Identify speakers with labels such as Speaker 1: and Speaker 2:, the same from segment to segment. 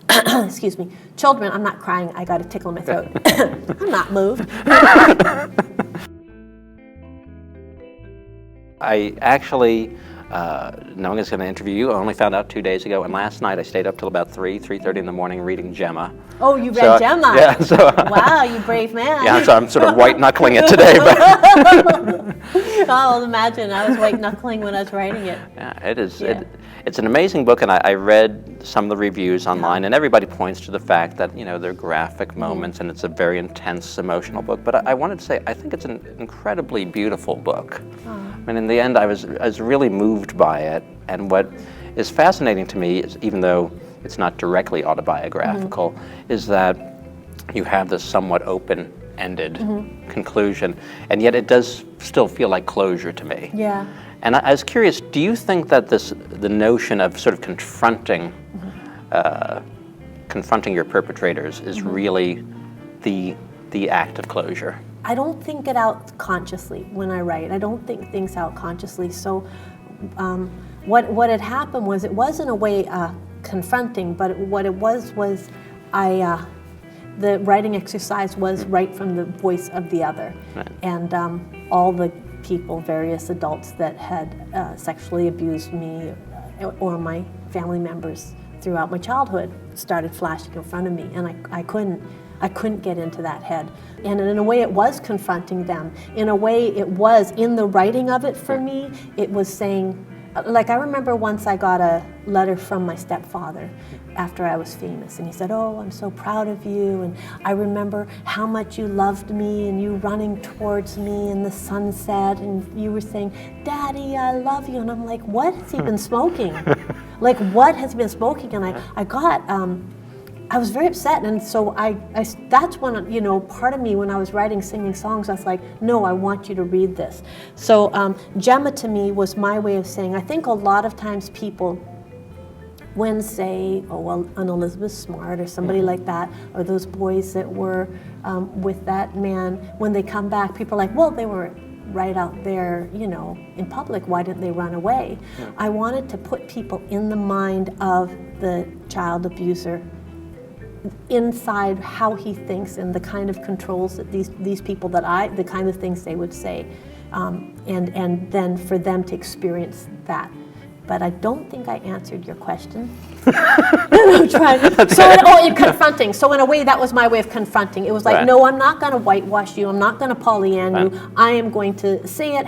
Speaker 1: excuse me, children, I'm not crying, I got a tickle in my throat. I'm not moved.
Speaker 2: I actually, knowing I was going to interview you, I only found out 2 days ago, and last night I stayed up till about 3:30 in the morning reading Gemma.
Speaker 1: Oh, you read Gemma?
Speaker 2: Yeah. So,
Speaker 1: wow, you brave man.
Speaker 2: Yeah, so I'm sort of white-knuckling it today. But
Speaker 1: Oh, imagine, I was white-knuckling when I was writing it.
Speaker 2: yeah, it is.
Speaker 1: Yeah.
Speaker 2: It's an amazing book, and I read some of the reviews online, and everybody points to the fact that, there are graphic moments, and it's a very intense, emotional book. But I wanted to say, I think it's an incredibly beautiful book.
Speaker 1: Oh.
Speaker 2: I mean, in the end, I was really moved by it, and what is fascinating to me is, even though it's not directly autobiographical, is that you have this somewhat open-ended conclusion, and yet it does still feel like closure to me.
Speaker 1: Yeah.
Speaker 2: And I was curious, do you think that the notion of sort of confronting your perpetrators is really the act of closure?
Speaker 1: I don't think it out consciously when I write. I don't think things out consciously. So what had happened was, it was in a way confronting, but what it was the writing exercise was right from the voice of the other.
Speaker 2: Right.
Speaker 1: And all the people, various adults that had sexually abused me or my family members throughout my childhood started flashing in front of me, and I couldn't get into that head. And in a way it was confronting them. In a way it was, in the writing of it for me, it was saying, like, I remember once I got a letter from my stepfather after I was famous, and he said, "Oh, I'm so proud of you, and I remember how much you loved me, and you running towards me in the sunset, and you were saying, 'Daddy, I love you.'" And I'm like, what has he been smoking? Like, what has he been smoking? And I was very upset, and so that's when, part of me, when I was writing, singing songs, I was like, no, I want you to read this. So Gemma to me was my way of saying, I think a lot of times people, when say, oh, well, an Elizabeth Smart or somebody like that, or those boys that were with that man, when they come back, people are like, well, they were right out there, in public, why didn't they run away? Yeah. I wanted to put people in the mind of the child abuser, inside how he thinks and the kind of controls that these people the kind of things they would say, and then for them to experience that. But I don't think I answered your question. I'm trying. Confronting. So in a way, that was my way of confronting. It was like, right. No, I'm not going to whitewash you. I'm not going to Pollyann you. I am going to say it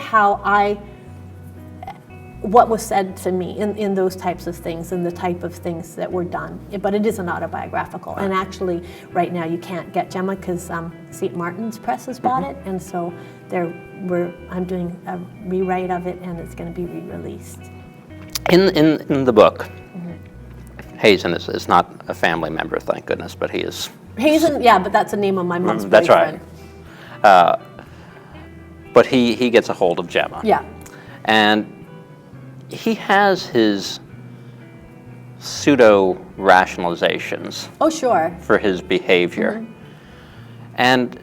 Speaker 1: what was said to me in those types of things and the type of things that were done. But it isn't autobiographical. And actually, right now, you can't get Gemma because St. Martin's Press has bought it. And so I'm doing a rewrite of it, and it's going to be re-released.
Speaker 2: In the book, Hazen is not a family member, thank goodness, but he is.
Speaker 1: Hazen, yeah, but that's the name of my mom's boyfriend.
Speaker 2: That's right. But he gets a hold of Gemma.
Speaker 1: Yeah.
Speaker 2: And he has his pseudo rationalizations.
Speaker 1: Oh, sure.
Speaker 2: For his behavior, and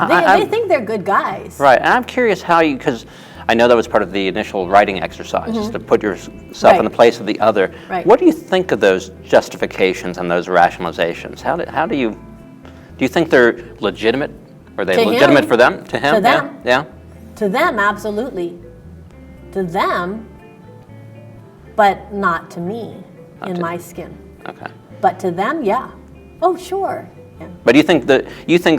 Speaker 1: they think they're good guys.
Speaker 2: Right. And I'm curious how because I know that was part of the initial writing exercise, is to put yourself in the place of the other.
Speaker 1: Right.
Speaker 2: What do you think of those justifications and those rationalizations? How do you think they're legitimate? Are they legitimate for them? To him?
Speaker 1: To them.
Speaker 2: Yeah.
Speaker 1: To them, absolutely. To them, but not to me, in my skin. Okay. But to them, yeah. Oh, sure. Yeah.
Speaker 2: But you think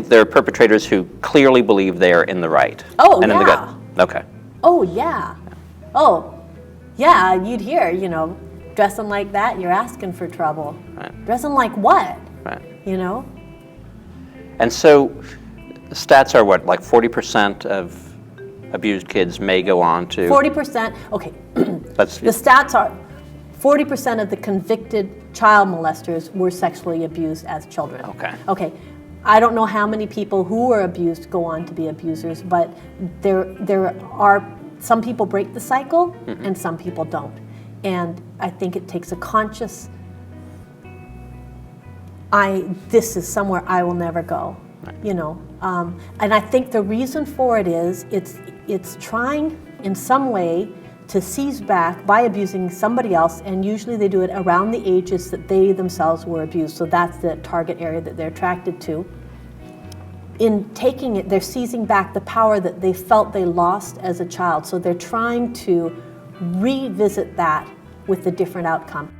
Speaker 2: they're perpetrators who clearly believe they are in the right?
Speaker 1: Oh,
Speaker 2: and
Speaker 1: yeah.
Speaker 2: in the good. Okay.
Speaker 1: Oh, yeah. Oh, yeah, you'd hear, dressing like that, you're asking for trouble. Right. Dressing like what?
Speaker 2: Right.
Speaker 1: And
Speaker 2: so, stats are what, like 40% of abused kids may go on to...
Speaker 1: 40%, okay. The stats are 40% of the convicted child molesters were sexually abused as children.
Speaker 2: Okay.
Speaker 1: Okay. I don't know how many people who were abused go on to be abusers, but there are some people break the cycle and some people don't. And I think it takes a conscious, this is somewhere I will never go, and I think the reason for it is it's trying in some way to seize back by abusing somebody else, and usually they do it around the ages that they themselves were abused, so that's the target area that they're attracted to. In taking it, they're seizing back the power that they felt they lost as a child, so they're trying to revisit that with a different outcome.